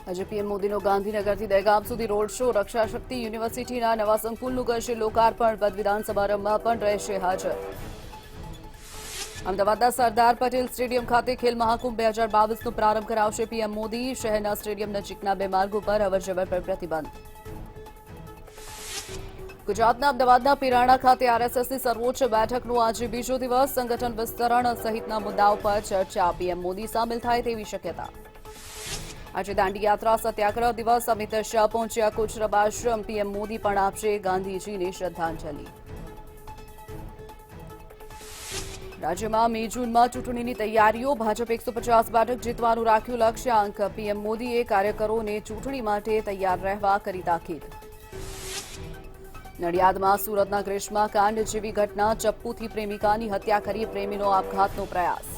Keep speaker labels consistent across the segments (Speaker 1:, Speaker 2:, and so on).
Speaker 1: આજે પીએમ મોદીનો ગાંધીનગરથી દહેગામ સુધી રોડ શો. રક્ષા શક્તિ યુનિવર્સિટીના નવા સંકુલનું કરશે લોકાર્પણ. પદવીદાન સમારંભમાં પણ રહેશે હાજર. અમદાવાદના સરદાર પટેલ સ્ટેડિયમ ખાતે ખેલ મહાકુંભ 2022નો પ્રારંભ કરાવશે પીએમ મોદી. શહેરના સ્ટેડિયમ નજીકના 2 માર્ગો પર અવરજવર પર પ્રતિબંધ. ગુજરાતના અમદાવાદના પીરાણા ખાતે આરએસએસની સર્વોચ્ચ બેઠકનો આજે બીજો દિવસ. સંગઠન વિસ્તરણ સહિતના મુદ્દાઓ પર ચર્ચા. પીએમ મોદી સામેલ થાય તેવી શક્યતા. આજે દાંડી યાત્રા સત્યાગ્રહ દિવસ. અમિત શાહ પહોંચ્યા કોચરબ આશ્રમ. પીએમ મોદી પણ આપશે ગાંધીજીને શ્રદ્ધાંજલિ. રાજ્યમાં મે જૂનમાં ચૂંટણીની તૈયારીઓ. ભાજપ 150 બેઠક જીતવાનું રાખ્યું લક્ષ્યાંક. પીએમ મોદીએ કાર્યકરોને ચૂંટણી માટે તૈયાર રહેવા કરી તાકીદ. નડિયાદમાં સુરતના ગ્રીષ્મા કાંડ જેવી ઘટના. ચપ્પુથી પ્રેમિકાની હત્યા કરી પ્રેમીનો આપઘાતનો પ્રયાસ.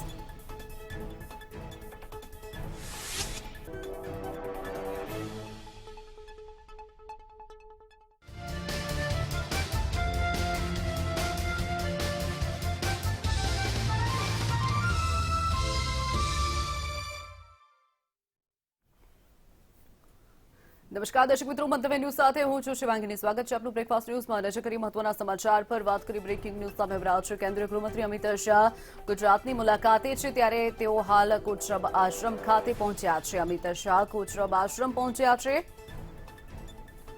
Speaker 1: નમસ્કાર દર્શક મિત્રો, મંતવ્ય ન્યૂઝ સાથે હું છું શિવાંગીની. સ્વાગત છે આપનું બ્રેકફાસ્ટ ન્યૂઝમાં. નજર કરી મહત્વના સમાચાર પર. વાત કરી બ્રેકિંગ ન્યૂઝ સામે રહ્યા છે. કેન્દ્રીય ગૃહમંત્રી અમિત શાહ ગુજરાતની મુલાકાતે છે, ત્યારે તેઓ હાલ કોચરબ આશ્રમ ખાતે પહોંચ્યા છે. અમિત શાહ કોચરબ આશ્રમ પહોંચ્યા છે.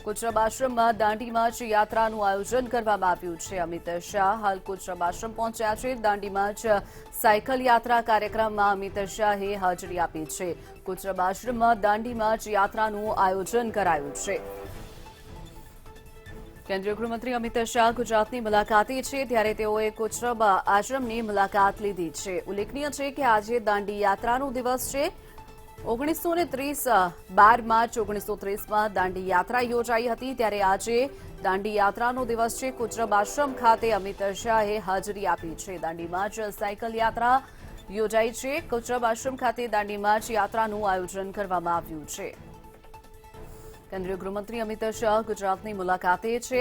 Speaker 1: કોચરબ આશ્રમમાં દાંડી માર્ચ યાત્રાનું આયોજન કરવામાં આવ્યું છે. અમિત શાહ હાલ કોચરબ આશ્રમ પહોંચ્યા છે. દાંડી માર્ચ સાયકલ યાત્રા કાર્યક્રમમાં અમિત શાહે હાજરી આપી છે. કોચરબ આશ્રમમાં દાંડી માર્ચ યાત્રાનું આયોજન કરાયું છે. કેન્દ્રીય ગૃહમંત્રી અમિત શાહ ગુજરાતની મુલાકાતે છે, ત્યારે તેઓએ કોચરબ આશ્રમની મુલાકાત લીધી છે. ઉલ્લેખનીય છે કે આજે દાંડી યાત્રાનો દિવસ છે. 12 માર્ચ 1930માં દાંડી યાત્રા યોજાઈ હતી, ત્યારે આજે દાંડી યાત્રાનો દિવસ છે. કોચરબ આશ્રમ ખાતે અમિત શાહે હાજરી આપી છે. દાંડી માર્ચ સાયકલ યાત્રા યોજાઈ છે. કોચરબ આશ્રમ ખાતે દાંડી માર્ચ યાત્રાનું આયોજન કરવામાં આવ્યું છે. કેન્દ્રીય ગૃહમંત્રી અમિત શાહ ગુજરાતની મુલાકાતે છે.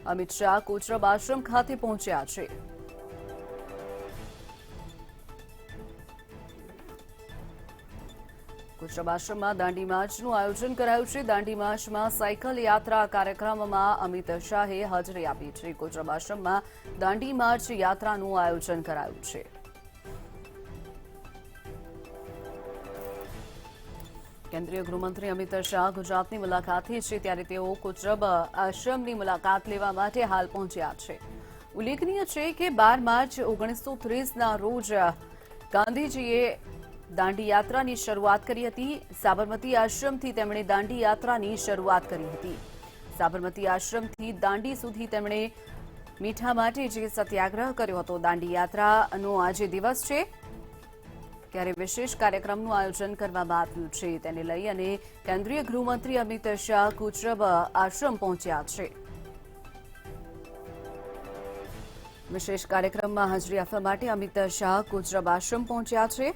Speaker 1: અમિત શાહ કોચરબ આશ્રમ ખાતે પહોંચ્યા છે. કોચરબ આશ્રમમાં દાંડી માર્ચનું આયોજન કરાયું છે. દાંડી માર્ચમાં સાયકલ યાત્રા કાર્યક્રમમાં અમિત શાહે હાજરી આપી છે. કોચરબ આશ્રમમાં દાંડી માર્ચ યાત્રાનું આયોજન કરાયું છે. કેન્દ્રીય ગૃહમંત્રી અમિત શાહ ગુજરાતની મુલાકાતે છે, ત્યારે તેઓ કોચરબ આશ્રમની મુલાકાત લેવા માટે હાલ પહોંચ્યા છે. ઉલ્લેખનીય છે કે 12 માર્ચ 1930ના રોજ ગાંધીજીએ દાંડી યાત્રાની શરૂઆત કરી હતી. સાબરમતી આશ્રમથી તેમણે દાંડી યાત્રાની શરૂઆત કરી હતી. સાબરમતી આશ્રમથી દાંડી સુધી તેમણે મીઠા માટે જે સત્યાગ્રહ કર્યો હતો. દાંડી યાત્રાનો આજે દિવસ છે, ત્યારે વિશેષ કાર્યક્રમનું આયોજન કરવામાં આવ્યું છે. તેને લઈ અને કેન્દ્રીય ગૃહમંત્રી અમિત શાહ કોચરબ આશ્રમ પહોંચ્યા છે. વિશેષ કાર્યક્રમમાં હાજરી આપવા માટે અમિત શાહ કોચરબ આશ્રમ પહોંચ્યા છે.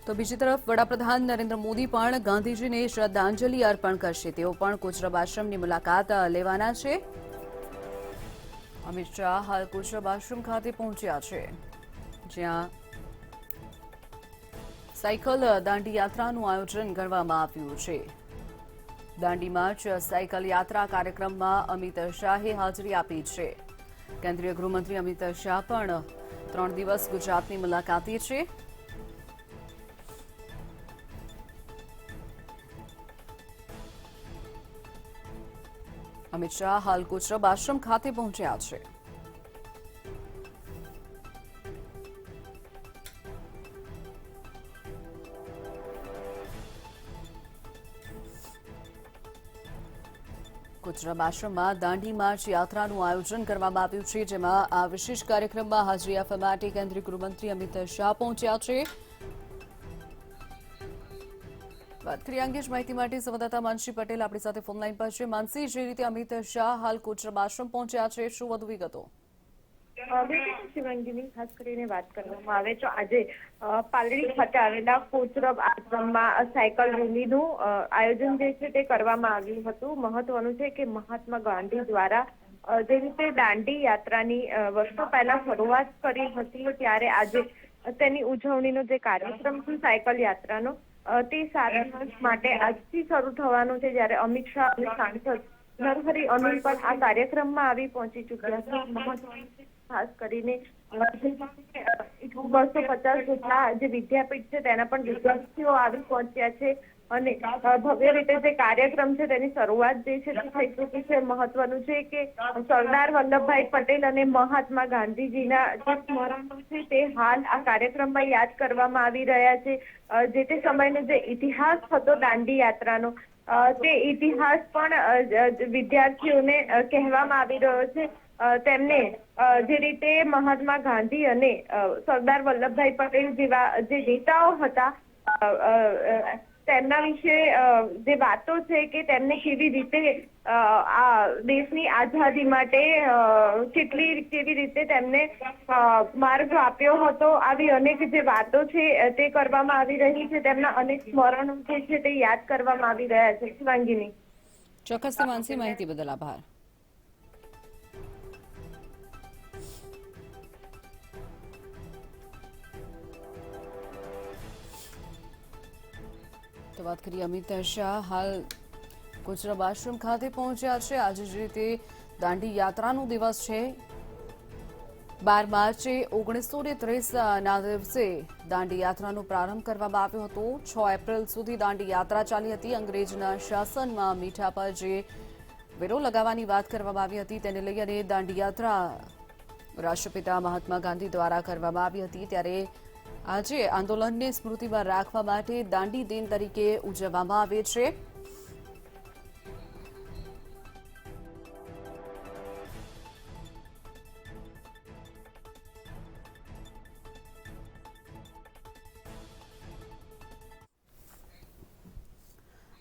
Speaker 1: તો બીજી તરફ વડાપ્રધાન નરેન્દ્ર મોદી પણ ગાંધીજીને શ્રદ્ધાંજલિ અર્પણ કરશે. તેઓ પણ કોચરબ આશ્રમની મુલાકાત લેવાના છે. અમિત શાહ હાલ કોચરબ આશ્રમ ખાતે પહોંચ્યા છે, જ્યાં સાયકલ દાંડી યાત્રાનું આયોજન કરવામાં આવ્યું છે. દાંડી માર્ચ સાયકલ યાત્રા કાર્યક્રમમાં અમિત શાહે હાજરી આપી છે. કેન્દ્રીય ગૃહમંત્રી અમિત શાહ પણ 3 દિવસ ગુજરાતની મુલાકાતે છે. અમિત શાહ હાલ કોચરબ આશ્રમ ખાતે પહોંચ્યા છે. કોચરબ આશ્રમમાં દાંડી માર્ચ યાત્રાનું આયોજન કરવામાં આવ્યું છે, જેમાં આ વિશેષ કાર્યક્રમમાં હાજરી આપવા માટે કેન્દ્રીય ગૃહમંત્રી અમિત શાહ પહોંચ્યા છે. વાત કરીએ અંગે જ માહિતી માટે સંવાદદાતા માનસી પટેલ આપણી સાથે ફોનલાઈન પર છે. માનસી, જે રીતે અમિત શાહ હાલ કોચરબ આશ્રમ પહોંચ્યા છે, શું વધુ વિગતો?
Speaker 2: શિવાંગીની ખાસ કરીને વાત કરવામાં આવે તો આજે પાલડી ખાતે આવેલા કોચરબ આશ્રમમાં સાયકલ રેલીનું આયોજન જે છે તે કરવામાં આવ્યું હતું. મહત્વનું છે કે મહાત્મા ગાંધી દ્વારા જે રીતે દાંડી યાત્રાની વર્ષો પહેલા શરૂઆત કરી હતી, ત્યારે આજે તેની ઉજવણીનો જે કાર્યક્રમ છે સાયકલ યાત્રાનો, તે 7 વર્ષ માટે આજથી શરૂ થવાનો છે. જ્યારે અમિત શાહ અને સાંસદ નરહરી અમીન પણ આ કાર્યક્રમમાં આવી પહોંચી ચૂક્યા છે. મહત્વનું છે ખાસ કરીને 250 જેટલા જે વિદ્યાપીઠ છે તેના પણ વિદ્યાર્થીઓ આવી પહોંચ્યા છે અને ભવ્ય રીતે જે કાર્યક્રમ છે તેની શરૂઆત જે છે તે થઈ ચૂકી છે. મહત્વનું છે કે સરદાર વલ્લભભાઈ પટેલ અને મહાત્મા ગાંધીજીના જે સ્મરણો છે તે હાલ આ કાર્યક્રમમાં યાદ કરવામાં આવી રહ્યા છે. જે તે સમયનો જે ઇતિહાસ હતો દાંડી યાત્રાનો, તે ઇતિહાસ પણ વિદ્યાર્થીઓને કહેવામાં આવી રહ્યો છે. તેમને જે રીતે મહાત્મા ગાંધી અને સરદાર વલ્લભભાઈ પટેલ જેવા જે નેતાઓ હતા, તેમના વિશે જે વાતો છે કે તેમને કેવી રીતે આ દેશની આઝાદી માટે કેવી રીતે તેમને માર્ગ આપ્યો હતો, આવી અનેક જે વાતો છે તે કરવામાં આવી રહી છે. તેમના અનેક સ્મરણો જે છે તે યાદ કરવામાં આવી રહ્યા છે. શિવાંગીની.
Speaker 1: ચોક્કસ માનસી, માહિતી બદલ આભાર. તો વાત કરીએ અમિત શાહ હાલ કુચરબ આશ્રમ ખાતે પહોંચ્યા છે. આજે જ રીતે દાંડી યાત્રાનો દિવસ છે. 12 માર્ચે 1930ના દિવસે દાંડી યાત્રાનો પ્રારંભ કરવામાં આવ્યો હતો. 6 એપ્રિલ સુધી દાંડી યાત્રા ચાલી હતી. અંગ્રેજના શાસનમાં મીઠા પર જે વેરો લગાવવાની વાત કરવામાં આવી હતી તેને લઈ અને દાંડી યાત્રા રાષ્ટ્રપિતા મહાત્મા ગાંધી દ્વારા કરવામાં આવી હતી. ત્યારે આજે આંદોલનને સ્મૃતિમાં રાખવા માટે દાંડી દિન તરીકે ઉજવવામાં આવે છે.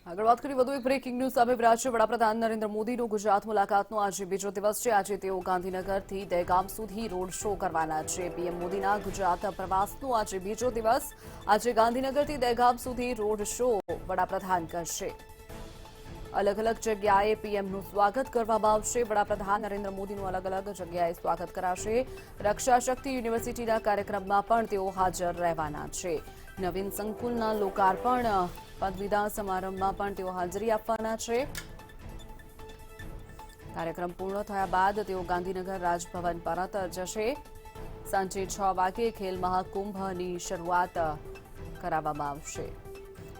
Speaker 1: આગળ વાત કરી વધુ એક બ્રેકિંગ ન્યૂઝ સામે રહ્યા છે. વડાપ્રધાન નરેન્દ્ર મોદીનો ગુજરાત મુલાકાતનો આજે બીજો દિવસ છે. આજે તેઓ ગાંધીનગરથી દહેગામ સુધી રોડ શો કરવાના છે. પીએમ મોદીના ગુજરાત પ્રવાસનો આજે બીજો દિવસ. આજે ગાંધીનગરથી દહેગામ સુધી રોડ શો વડાપ્રધાન કરશે. અલગ અલગ જગ્યાએ પીએમનું સ્વાગત કરવામાં આવશે. વડાપ્રધાન નરેન્દ્ર મોદીનું અલગ અલગ જગ્યાએ સ્વાગત કરાશે. રક્ષા શક્તિ યુનિવર્સિટીના કાર્યક્રમમાં પણ તેઓ હાજર રહેવાના છે. નવીન સંકુલના લોકાર્પણ પદવીદાન સમારંભમાં પણ તેઓ હાજરી આપવાના છે. કાર્યક્રમ પૂર્ણ થયા બાદ તેઓ ગાંધીનગર રાજભવન પરત જશે. સાંજે 6 વાગે ખેલ મહાકુંભની શરૂઆત કરાવવામાં આવશે.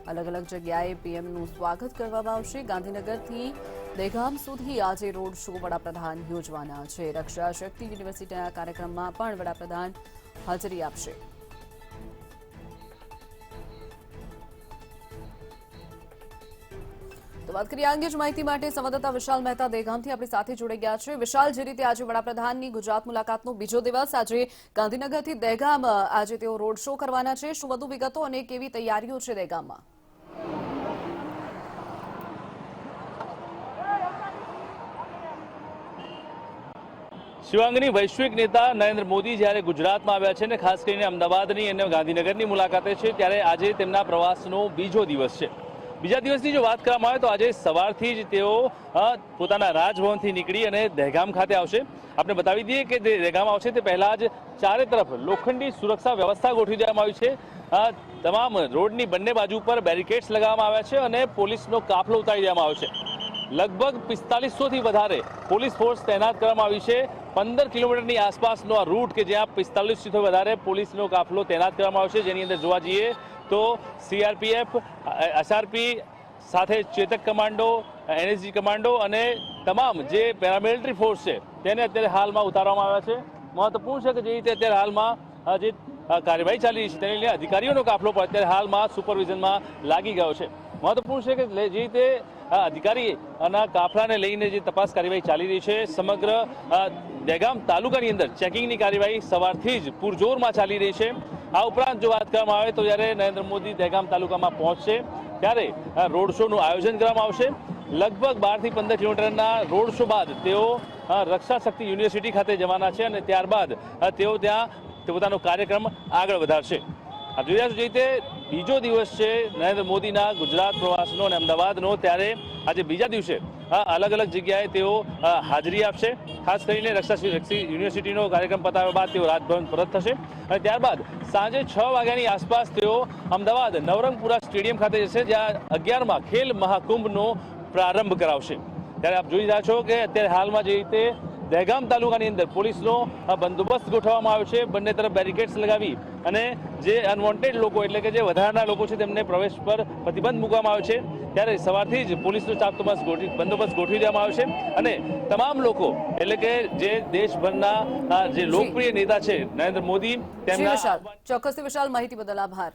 Speaker 1: અલગ અલગ જગ્યાએ પીએમનું સ્વાગત કરવામાં આવશે. ગાંધીનગરથી દહેગામ સુધી આજે રોડ શો વડાપ્રધાન યોજવાના છે. રક્ષા શક્તિ યુનિવર્સિટીના કાર્યક્રમમાં પણ વડાપ્રધાન હાજરી આપશે. તો વાત કરીએ અંગે જ માહિતી માટે સંવાદદાતા વિશાલ મહેતા દહેગામથી આપણી સાથે જોડાઈ ગયા છે. વિશાલ, જે રીતે આજે વડાપ્રધાનની ગુજરાત મુલાકાતનો બીજો દિવસ, આજે ગાંધીનગરથી દહેગામ આજે તેઓ રોડ શો કરવાના છે. શું વધુ વિગતો અને કેવી તૈયારીઓ છે દહેગામમાં?
Speaker 3: શિવાંગની, વૈશ્વિક નેતા નરેન્દ્ર મોદી જ્યારે ગુજરાતમાં આવ્યા છે ને ખાસ કરીને અમદાવાદની અને ગાંધીનગરની મુલાકાતે છે, ત્યારે આજે તેમના પ્રવાસનો બીજો દિવસ છે. બીજા દિવસની જો વાત કરવામાં આવે તો આજે સવારથી જ તેઓ પોતાના રાજભવનથી નીકળી અને દહેગામ ખાતે આવશે. આપણે બતાવી દઈએ કે દહેગામ આવશે તે પહેલા જ ચારે તરફ લોખંડી સુરક્ષા વ્યવસ્થા ગોઠવી દેવામાં આવી છે. તમામ રોડની બંને બાજુ પર બેરિકેડ્સ લગાવવામાં આવ્યા છે અને પોલીસનો કાફલો ઉતારી દેવામાં આવ્યો છે. લગભગ 4500થી વધારે પોલીસ ફોર્સ તૈનાત કરવામાં આવી છે. 15 કિલોમીટરની આસપાસનો આ રૂટ કે જ્યાં 45થી વધારે પોલીસનો કાફલો તૈનાત કરવામાં આવશે. જેની અંદર જોવા જઈએ તો સીઆરપીએફ, એસઆરપી સાથે ચેતક કમાન્ડો, એનએસજી કમાન્ડો અને તમામ જે પેરામિલિટરી ફોર્સ છે તેને અત્યારે હાલમાં ઉતારવામાં આવ્યા છે. મહત્વપૂર્ણ છે કે જે રીતે અત્યારે હાલમાં જે કાર્યવાહી ચાલી રહી છે તેને લઈને અધિકારીઓનો કાફલો પણ અત્યારે હાલમાં સુપરવિઝનમાં લાગી ગયો છે. મહત્વપૂર્ણ છે કે જે રીતે અધિકારીના કાફલાને લઈને જે તપાસ કાર્યવાહી ચાલી રહી છે, સમગ્ર દહેગામ તાલુકાની અંદર ચેકિંગની કાર્યવાહી સવારથી જ પૂરજોરમાં ચાલી રહી છે. આ ઉપરાંત જો વાત કરવામાં આવે તો જ્યારે નરેન્દ્ર મોદી દહેગામ તાલુકામાં પહોંચશે ત્યારે રોડ શોનું આયોજન કરવામાં આવશે. લગભગ 12 થી 15 કિલોમીટરના રોડ શો બાદ તેઓ રક્ષા શક્તિ યુનિવર્સિટી ખાતે જવાના છે અને ત્યારબાદ તેઓ ત્યાં પોતાનો કાર્યક્રમ આગળ વધારશે. આપ જોઈ રહ્યા છો જે રીતે બીજો દિવસ છે નરેન્દ્ર મોદીના ગુજરાત પ્રવાસનો અને અમદાવાદનો, ત્યારે આજે બીજા દિવસે અલગ અલગ જગ્યાએ તેઓ હાજરી આપશે. ખાસ કરીને રક્ષા યુનિવર્સિટીનો કાર્યક્રમ પતાવ્યા બાદ તેઓ રાજભવન પરત થશે અને ત્યારબાદ સાંજે 6 વાગ્યાની આસપાસ તેઓ અમદાવાદ નવરંગપુરા સ્ટેડિયમ ખાતે જશે, જ્યાં 11મા ખેલ મહાકુંભનો પ્રારંભ કરાવશે. ત્યારે આપ જોઈ રહ્યા છો કે અત્યારે હાલમાં જે રીતે દહેગામ તાલુકાની અંદર પોલીસનો બંદોબસ્ત ગોઠવવામાં આવ્યો છે. બંને તરફ બેરિકેડ્સ લગાવી અને જે અનવોન્ટેડ લોકો એટલે કે જે વધારાના લોકો છે તેમને પ્રવેશ પર પ્રતિબંધ મૂકવામાં આવ્યો છે. ત્યારે સવારથી જ પોલીસનો ચાપ બંદોબસ્ત ગોઠવી દેવામાં આવ્યો છે અને તમામ લોકો એટલે કે જે દેશભરના જે લોકપ્રિય નેતા છે નરેન્દ્ર મોદી તેમના
Speaker 1: ચોક્કસથી વિશાલ માહિતી બદલ આભાર.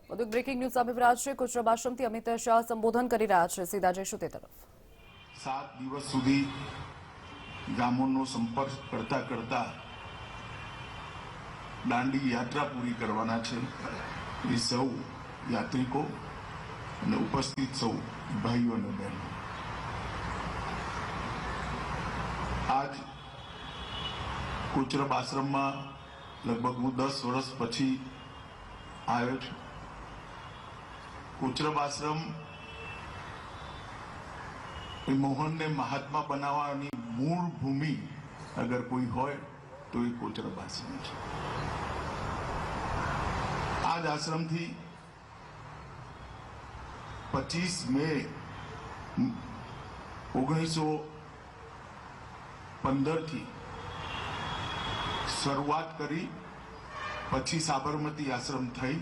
Speaker 1: વધુ બ્રેકિંગ ન્યૂઝ સામે રહ્યા છે. કુચરબ આશ્રમથી અમિત શાહ સંબોધન કરી રહ્યા છે. સીધા જઈશું તે તરફ.
Speaker 4: 7 દિવસ સુધી ગામોનો સંપર્ક કરતા કરતા દાંડી યાત્રા પૂરી કરવાના છે. એ સૌ યાત્રિકો અને ઉપસ્થિત સૌ ભાઈઓ અને બહેનો, આજ કુચરબ આશ્રમમાં લગભગ હું 10 વર્ષ પછી આવ્યો છું. કુચરબ આશ્રમ એ મોહનને મહાત્મા બનાવવાની મૂળ ભૂમિ અગર કોઈ હોય તો એ કુચરબ આશ્રમ છે. આ જ આશ્રમથી 25 મે 1915 થી શરૂઆત કરી, પછી સાબરમતી આશ્રમ થઈ.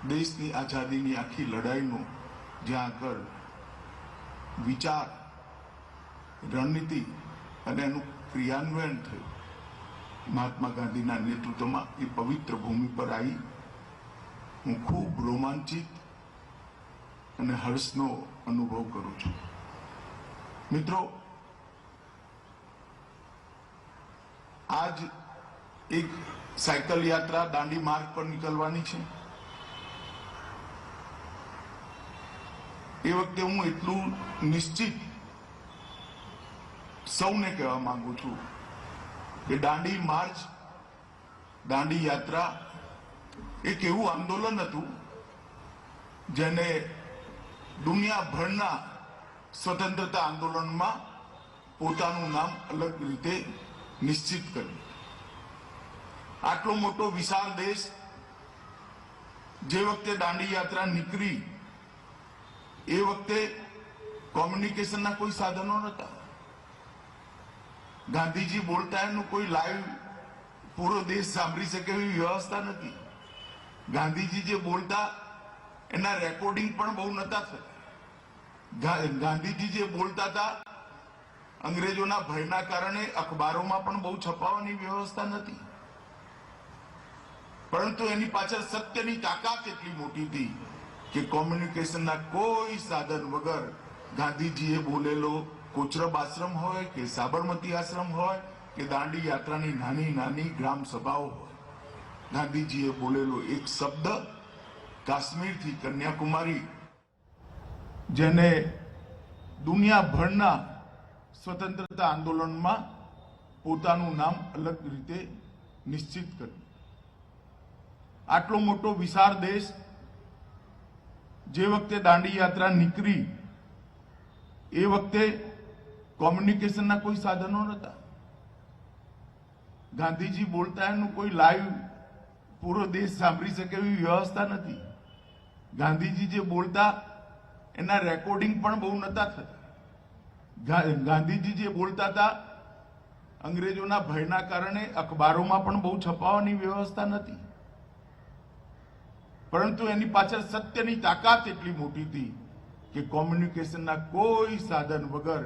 Speaker 4: દેશની આઝાદીની આખી લડાઈનો જ્યાં આગળ વિચાર, રણનીતિ અને એનું ક્રિયાન્વયન થયું મહાત્મા ગાંધીના નેતૃત્વમાં, એ પવિત્ર ભૂમિ પર આવી હું ખૂબ રોમાંચિત અને હર્ષનો અનુભવ કરું છું. મિત્રો, આજ એક સાયકલ યાત્રા દાંડી માર્ગ પર નીકળવાની છે. એ વખતે હું એટલું નિશ્ચિત સૌને કહેવા માંગુ છું કે દાંડી માર્ચ, દાંડી યાત્રા એક એવું આંદોલન હતું જેને દુનિયાભરના સ્વતંત્રતા આંદોલનમાં પોતાનું નામ અલગ રીતે નિશ્ચિત કર્યું. આટલો મોટો વિશાળ દેશ, જે વખતે દાંડી યાત્રા નીકળી એ વખતે કોમ્યુનિકેશનના કોઈ સાધનો નહોતા. ગાંધીજી બોલતા એનું કોઈ લાઈવ પૂરો દેશ સાંભળી શકે એવી વ્યવસ્થા નથી. ગાંધીજી જે બોલતા એના રેકોર્ડિંગ પણ બહુ નહોતા થતા. ગાંધીજી જે બોલતા હતા અંગ્રેજોના ભયના કારણે અખબારોમાં પણ બહુ છપાવવાની વ્યવસ્થા નથી. પરંતુ એની પાછળ સત્યની તાકાત એટલી મોટી હતી કે કોમ્યુનિકેશનના કોઈ સાધન વગર ગાંધીજીએ બોલેલો કોચરબ આશ્રમ હોય કે સાબરમતી આશ્રમ હોય કે દાંડી યાત્રાની નાની નાની ગ્રામ સભાઓ હોય, ગાંધીજીએ બોલેલો એક શબ્દ કાશ્મીરથી કન્યાકુમારી, જેને દુનિયાભરના સ્વતંત્રતા આંદોલનમાં પોતાનું નામ અલગ રીતે નિશ્ચિત કર્યું. આટલો મોટો વિશાળ દેશ, જે વખતે દાંડી યાત્રા નીકળી એ વખતે કોમ્યુનિકેશનના કોઈ સાધનો નહોતા. ગાંધીજી બોલતા એનું કોઈ લાઈવ પૂરો દેશ સાંભળી શકે એવી વ્યવસ્થા નથી. ગાંધીજી જે બોલતા એના રેકોર્ડિંગ પણ બહુ નહોતા થતા. ગાંધીજી જે બોલતા હતા અંગ્રેજોના ભયના કારણે અખબારોમાં પણ બહુ છપાવવાની વ્યવસ્થા નથી. પરંતુ એની પાછળ સત્યની તાકાત એટલી મોટી હતી કે કોમ્યુનિકેશનના કોઈ સાધન વગર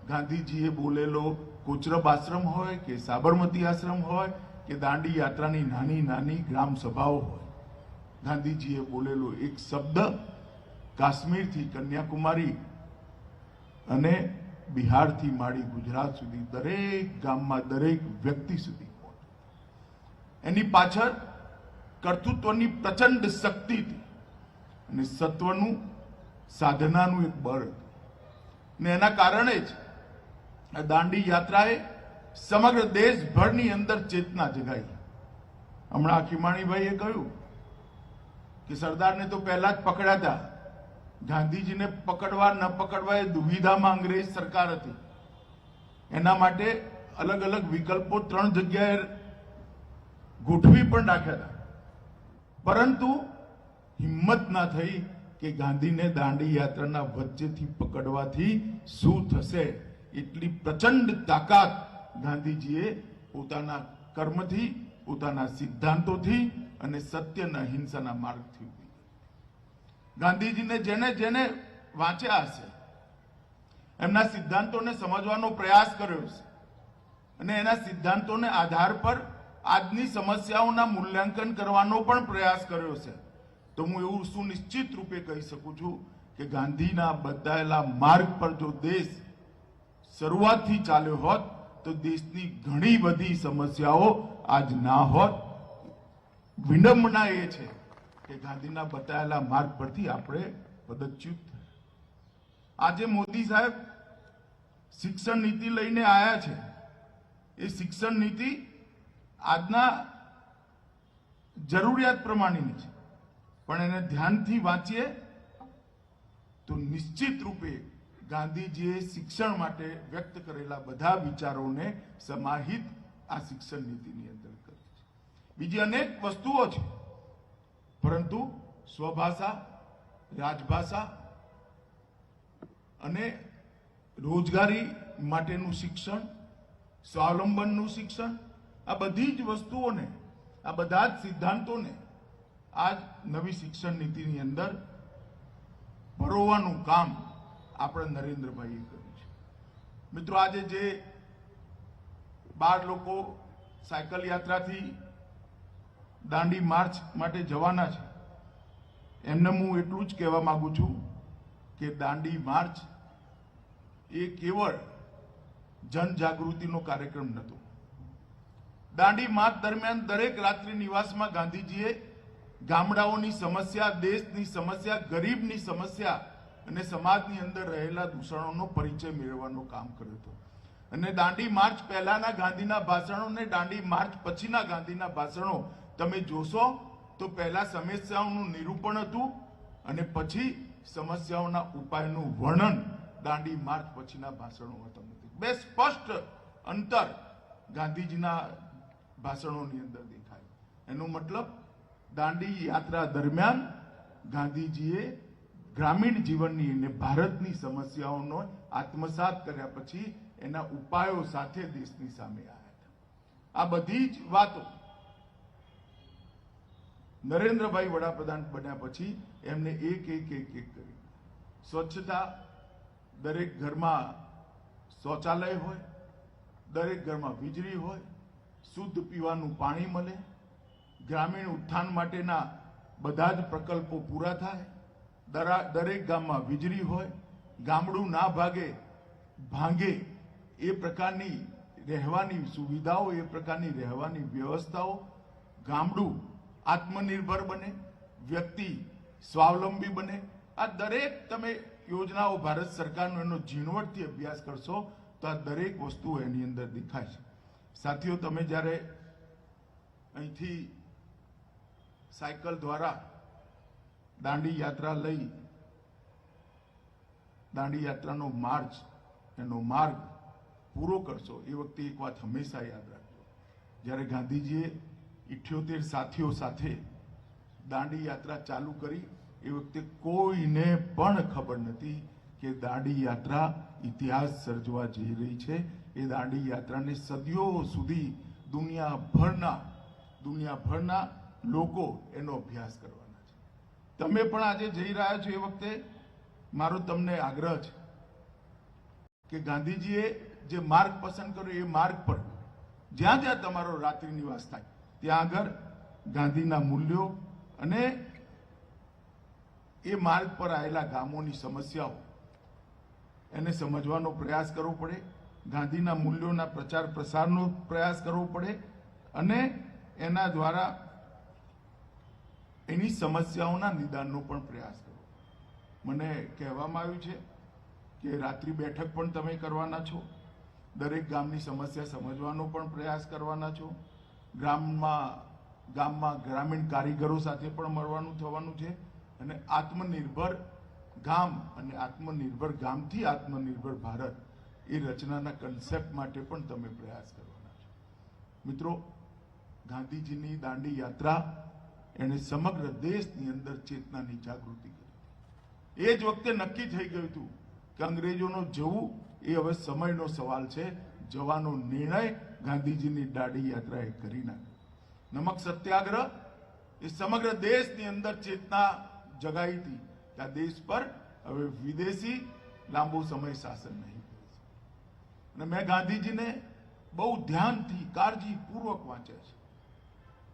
Speaker 4: ગાંધીજીએ બોલેલો કોચરબ આશ્રમ હોય કે સાબરમતી આશ્રમ હોય કે દાંડી યાત્રાની નાની નાની ગ્રામ સભાઓ હોય, ગાંધીજીએ બોલેલો એક શબ્દ કાશ્મીરથી કન્યાકુમારી અને બિહારથી માંડી ગુજરાત સુધી દરેક ગામમાં દરેક વ્યક્તિ સુધી એની પાછળ કર્તૃત્વની પ્રચંડ શક્તિ હતી અને સત્વનું સાધનાનું એક બળ હતું. ને એના કારણે જ દાંડી યાત્રાએ સમગ્ર દેશભરની અંદર ચેતના જગાઈ. હમણાં ખીમાણીભાઈએ કહ્યું કે સરદારને તો પહેલા જ પકડ્યા હતા, ગાંધીજીને પકડવા ન પકડવા એ દુવિધામાં અંગ્રેજ સરકાર હતી. એના માટે અલગ અલગ વિકલ્પો 3 જગ્યાએ ગોઠવી પણ નાખ્યા હતા, પરંતુ હિંમત ના થઈ કે ગાંધીને દાંડી યાત્રાના વચ્ચેથી પકડવાથી શું થશે. એટલી પ્રચંડ તાકાત ગાંધીજીએ પોતાના કર્મથી, પોતાના સિદ્ધાંતોથી અને સત્યના અહિંસાના માર્ગથી ઉભી. ગાંધીજીને જેને જેને વાંચ્યા હશે એમના સિદ્ધાંતોને સમજવાનો પ્રયાસ કર્યો છે અને એના સિદ્ધાંતોને આધાર પર આજની સમસ્યાઓના મૂલ્યાંકન કરવાનો પણ પ્રયાસ કર્યો છે, તો હું એવું સુનિશ્ચિત રૂપે કહી શકું છું કે ગાંધીના બતાવેલા માર્ગ પર જો દેશ શરૂઆતથી ચાલ્યો હોત તો દેશની ઘણી બધી સમસ્યાઓ આજ ના હોત. વિડંબના એ છે કે ગાંધીના બતાવેલા માર્ગ પરથી આપણે પદચ્યુત. આજે મોદી સાહેબ શિક્ષણ નીતિ લઈને આવ્યા છે. એ શિક્ષણ નીતિ આજના જરૂરિયાત પ્રમાણેની છે, પણ એને ધ્યાનથી વાંચીએ તો નિશ્ચિત રૂપે ગાંધીજીએ શિક્ષણ માટે વ્યક્ત કરેલા બધા વિચારોને સમાહિત આ શિક્ષણ નીતિની અંદર કરી છે. બીજી અનેક વસ્તુઓ છે, પરંતુ સ્વભાષા, રાજભાષા અને રોજગારી માટેનું શિક્ષણ, સ્વાવલંબનનું શિક્ષણ, આ બધી જ વસ્તુઓને, આ બધા જ સિદ્ધાંતોને આજ નવી શિક્ષણ નીતિની અંદર પરોવવાનું કામ આપણે નરેન્દ્રભાઈએ કર્યું છે. મિત્રો, આજે જે 12 લોકો સાયકલ યાત્રાથી દાંડી માર્ચ માટે જવાના છે, એમને હું એટલું જ કહેવા માંગુ છું કે દાંડી માર્ચ એ કેવળ જનજાગૃતિનો કાર્યક્રમ નહોતો. દાંડી માર્ચ દરમિયાન દરેક રાત્રિ નિવાસમાં ગાંધીજીએ ગામડાઓની સમસ્યા, દેશની સમસ્યા, ગરીબની સમસ્યા અને સમાજની અંદર રહેલા દૂષણોનો પરિચય મેળવવાનો કામ કર્યો હતો. અને દાંડી માર્ચ પહેલાના ગાંધીના ભાષણો અને દાંડી માર્ચ પછીના ગાંધીના ભાષણો તમે જોશો તો પહેલા સમસ્યાઓનું નિરૂપણ હતું અને પછી સમસ્યાઓના ઉપાયનું વર્ણન દાંડી માર્ચ પછીના ભાષણોમાં તમને બે સ્પષ્ટ અંતર ગાંધીજીના ભાષણોની અંદર દેખાય. એનો મતલબ દાંડી યાત્રા દરમિયાન ગાંધીજીએ ગ્રામીણ જીવનની અને ભારતની સમસ્યાઓનો આત્મસાત કર્યા પછી એના ઉપાયો સાથે દેશની સામે આવ્યા હતા. આ બધી જ વાતો નરેન્દ્રભાઈ વડાપ્રધાન બન્યા પછી એમને એક કરી. સ્વચ્છતા, દરેક ઘરમાં શૌચાલય હોય, દરેક ઘરમાં વીજળી હોય, શુદ્ધ પીવાનું પાણી મળે, ગ્રામીણ ઉત્થાન માટેના બધા જ પ્રકલ્પો પૂરા થાય, દરેક ગામમાં વીજળી હોય, ગામડું ના ભાંગે એ પ્રકારની રહેવાની સુવિધાઓ, એ પ્રકારની રહેવાની વ્યવસ્થાઓ, ગામડું આત્મનિર્ભર બને, વ્યક્તિ સ્વાવલંબી બને. આ દરેક તમે યોજનાઓ ભારત સરકારનો એનો ઝીણવટથી અભ્યાસ કરશો તો આ દરેક વસ્તુઓ એની અંદર દેખાય છે. સાથીઓ, તમે જ્યારે અહીંથી સાયકલ દ્વારા દાંડી યાત્રા લઈ દાંડી યાત્રાનો એનો માર્ગ પૂરો કરશો એ વખતે એક વાત હંમેશા યાદ રાખજો. જ્યારે ગાંધીજીએ 78 સાથીઓ સાથે દાંડી યાત્રા ચાલુ કરી એ વખતે કોઈને પણ ખબર નથી કે દાંડી યાત્રા ઇતિહાસ સર્જવા જઈ રહી છે. એ દાંડી યાત્રાને સદીઓ સુધી દુનિયાભરના લોકો એનો અભ્યાસ કરવાના છે. તમે પણ આજે જઈ રહ્યા છો એ વખતે મારો તમને આગ્રહ છે કે ગાંધીજીએ જે માર્ગ પસંદ કર્યો એ માર્ગ પર જ્યાં જ્યાં તમારો રાત્રિ નિવાસ થાય ત્યાં આગળ ગાંધીના મૂલ્યો અને એ માર્ગ પર આવેલા ગામોની સમસ્યાઓ એને સમજવાનો પ્રયાસ કરવો પડે. ગાંધીના મૂલ્યોના પ્રચાર પ્રસારનો પ્રયાસ કરવો પડે અને એના દ્વારા એની સમસ્યાઓના નિદાનનો પણ પ્રયાસ કરવો. મને કહેવામાં આવ્યું છે કે રાત્રિ બેઠક પણ તમે કરવાના છો, દરેક ગામની સમસ્યા સમજવાનો પણ પ્રયાસ કરવાના છો, ગ્રામમાં ગામમાં ગ્રામીણ કારીગરો સાથે પણ મળવાનું થવાનું છે અને આત્મનિર્ભર ગામ અને આત્મનિર્ભર ગામથી આત્મનિર્ભર ભારત એ રચનાના કન્સેપ્ટ માટે પણ તમે પ્રયાસ કરવાના છો. મિત્રો, ગાંધીજીની દાંડી યાત્રા એણે સમગ્ર દેશની અંદર ચેતનાની જાગૃતિ કરી. એ જ વખતે નક્કી થઈ ગયું હતું કે અંગ્રેજોનો જવું એ હવે સમયનો સવાલ છે. જવાનો નિર્ણય ગાંધીજીની દાંડી યાત્રાએ કરી નાખ્યો. નમક સત્યાગ્રહ એ સમગ્ર દેશની અંદર ચેતના જગાઈ હતી કે આ દેશ પર હવે વિદેશી લાંબો સમય શાસન નહીં કરે છે. અને મેં ગાંધીજીને બહુ ધ્યાનથી કાળજીપૂર્વક વાંચ્યા છે.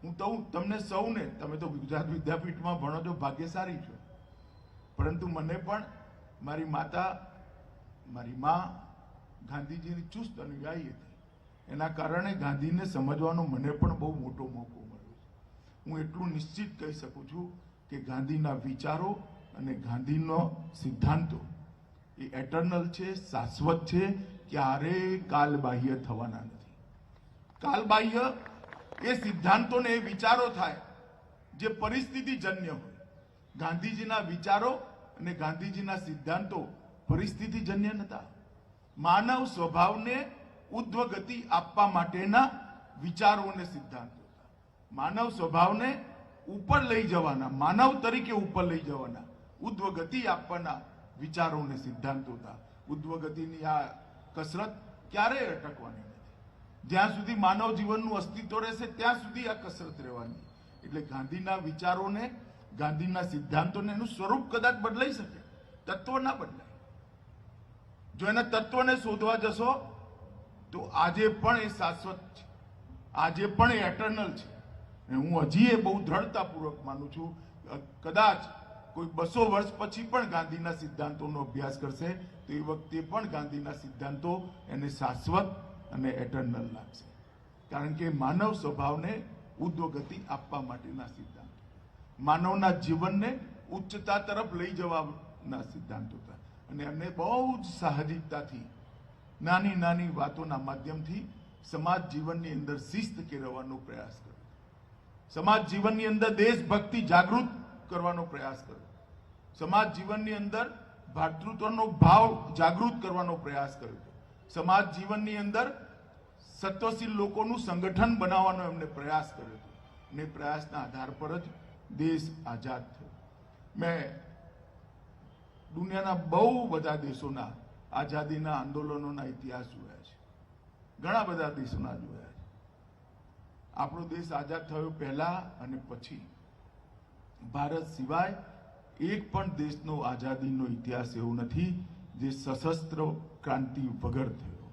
Speaker 4: હું તો તમને સૌને, તમે તો ગુજરાત વિદ્યાપીઠમાં ભણો છો, ભાગ્યશાળી છો, પરંતુ મને પણ મારી માતા, મારી મા ગાંધીજીની ચુસ્ત અનુયાયી હતી. એના કારણે ગાંધીને સમજવાનો મને પણ બહુ મોટો મોકો મળ્યો છે. હું એટલું નિશ્ચિત કહી શકું છું કે ગાંધીના વિચારો અને ગાંધીનો સિદ્ધાંતો એ એટર્નલ છે, શાશ્વત છે, ક્યારેય કાલબાહ્ય થવાના નથી. કાલબાહ્ય એ સિદ્ધાંતો ને એ વિચારો થાય જે પરિસ્થિતિજન્ય હોય. ગાંધીજીના વિચારો અને ગાંધીજીના સિદ્ધાંતો પરિસ્થિતિજન્ય નતા. માનવ સ્વભાવને ઉદ્ધવગતિ આપવા માટેના વિચારો અને સિદ્ધાંતો હતા. માનવ સ્વભાવને ઉપર લઈ જવાના, માનવ તરીકે ઉપર લઈ જવાના, ઉદ્ધવગતિ આપવાના વિચારો અને સિદ્ધાંતો હતા. ઉદ્ધવગતિની આ કસરત ક્યારેય અટકવાની નથી. જ્યાં સુધી માનવ જીવનનું અસ્તિત્વ રહેશે ત્યાં સુધી આ કસરત રહેવાની. એટલે ગાંધીના વિચારોને, ગાંધીના સિદ્ધાંતોને એનું સ્વરૂપ કદાચ બદલાઈ શકે, તત્વ ના બદલાય. જો એના તત્વને શોધવા જશો તો આજે પણ એ શાશ્વત છે, આજે પણ એ એટર્નલ છે. હું હજી એ બહુ દ્રઢતાપૂર્વક માનું છું. કદાચ કોઈ 200 વર્ષ પછી પણ ગાંધીના સિદ્ધાંતોનો અભ્યાસ કરશે તો એ વખતે પણ ગાંધીના સિદ્ધાંતો એને શાશ્વત અને એટર્નલ લાગશે. કારણ કે માનવ સ્વભાવને ઉદ્ધવગતિ આપવા માટેના સિદ્ધાંતો, માનવના જીવનને ઉચ્ચતા તરફ લઈ જવાના સિદ્ધાંતો હતા. અને એમને બહુ જ સાહજિકતાથી નાની નાની વાતોના માધ્યમથી સમાજ જીવનની અંદર શિસ્ત કેળવવાનો પ્રયાસ કર્યો. સમાજ જીવનની અંદર દેશભક્તિ જાગૃત કરવાનો પ્રયાસ કર્યો. સમાજ જીવનની અંદર ભાતૃત્વનો ભાવ જાગૃત કરવાનો પ્રયાસ કર્યો. સમાજ જીવનની અંદર સત્વશીલ લોકોનું સંગઠન બનાવવાનો એમને પ્રયાસ કર્યો હતો. અને પ્રયાસના આધાર પર જ દેશ આઝાદ થયો. મેં દુનિયાના બહુ બધા દેશોના આઝાદીના આંદોલનોના ઇતિહાસ જોયા છે. ઘણા બધા દેશોના જોયા છે. આપણો દેશ આઝાદ થયો પહેલા અને પછી ભારત સિવાય એક પણ દેશનો આઝાદીનો ઇતિહાસ એવો નથી જે સશસ્ત્ર ક્રાંતિ વગર થયો.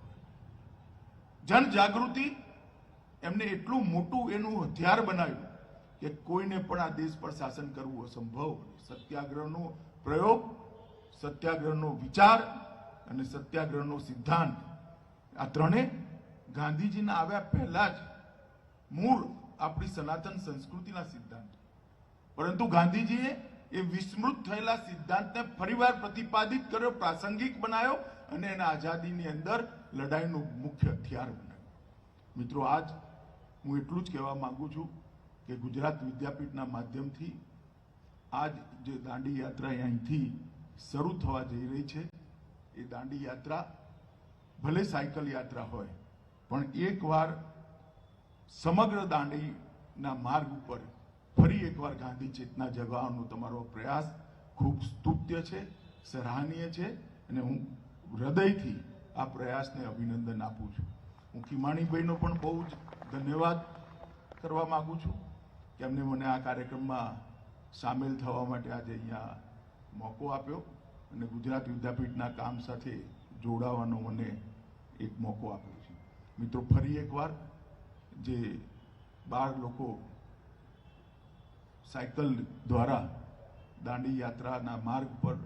Speaker 4: જનજાગૃતિ એમને એટલું મોટું એનું હથિયાર બનાવ્યું કે કોઈને પણ આ દેશ પર શાસન કરવું અસંભવ. સત્યાગ્રહનો પ્રયોગ, સત્યાગ્રહનો વિચાર અને સત્યાગ્રહનો સિદ્ધાંત, આ ત્રણે ગાંધીજીના આવ્યા પહેલા જ મૂળ આપણી સનાતન સંસ્કૃતિના સિદ્ધાંત. પરંતુ ગાંધીજીએ એ વિસ્મૃત થયેલા સિદ્ધાંતને ફરીવાર પ્રતિપાદિત કર્યો, પ્રાસંગિક બનાવ્યો અને એના આઝાદીની અંદર લડાઈનું મુખ્ય હથિયાર બનાવ્યું. મિત્રો, આજ હું એટલું જ કહેવા માંગુ છું કે ગુજરાત વિદ્યાપીઠના માધ્યમથી આજ જે દાંડી યાત્રા અહીંથી શરૂ થવા જઈ રહી છે, એ દાંડી યાત્રા ભલે સાયકલ યાત્રા હોય પણ એકવાર સમગ્ર દાંડીના માર્ગ ઉપર ફરી એકવાર ગાંધી ચેતના જગાવવાનો તમારો પ્રયાસ ખૂબ સ્તુત્ય છે, સરાહનીય છે અને હું હૃદયથી આ પ્રયાસને અભિનંદન આપું છું. હું ખીમાણીભાઈનો પણ બહુ જ ધન્યવાદ કરવા માંગુ છું કે એમને મને આ કાર્યક્રમમાં સામેલ થવા માટે આજે અહીંયા મોકો આપ્યો અને ગુજરાત વિદ્યાપીઠના કામ સાથે જોડાવાનો મને એક મોકો આપ્યો છે. મિત્રો, ફરી એકવાર જે 12 લોકો સાયકલ દ્વારા દાંડી યાત્રાના માર્ગ પર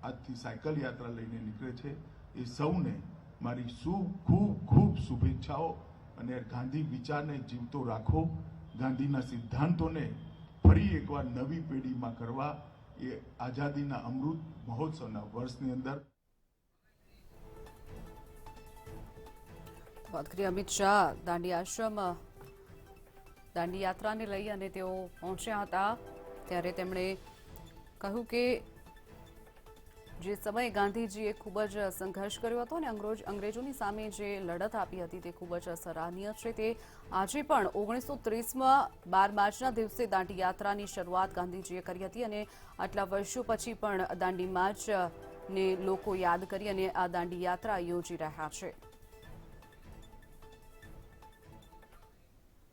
Speaker 4: આજથી સાયકલ યાત્રા લઈને નીકળે છે, એ સૌને મારી ખૂબ ખૂબ શુભેચ્છાઓ. અને ગાંધી વિચારને જીવતો રાખો, ગાંધીના સિદ્ધાંતોને ફરી એકવાર નવી પેઢીમાં કરવા એ આઝાદીના અમૃત મહોત્સવના વર્ષની અંદર.
Speaker 1: વાત કરીએ અમિત શાહ દાંડી દાંડી યાત્રાને લઈ અને તેઓ પહોંચ્યા હતા ત્યારે તેમણે કહ્યું કે જે સમયે ગાંધીજીએ ખૂબ જ સંઘર્ષ કર્યો હતો અને અંગ્રેજોની સામે જે લડત આપી હતી તે ખૂબ જ સરાહનીય છે. તે આજે પણ 1930માં 12 માર્ચના દિવસે દાંડી યાત્રાની શરૂઆત ગાંધીજીએ કરી હતી અને આટલા વર્ષો પછી પણ દાંડી માર્ચને લોકો યાદ કરી અને આ દાંડી યાત્રા યોજી રહ્યા છે.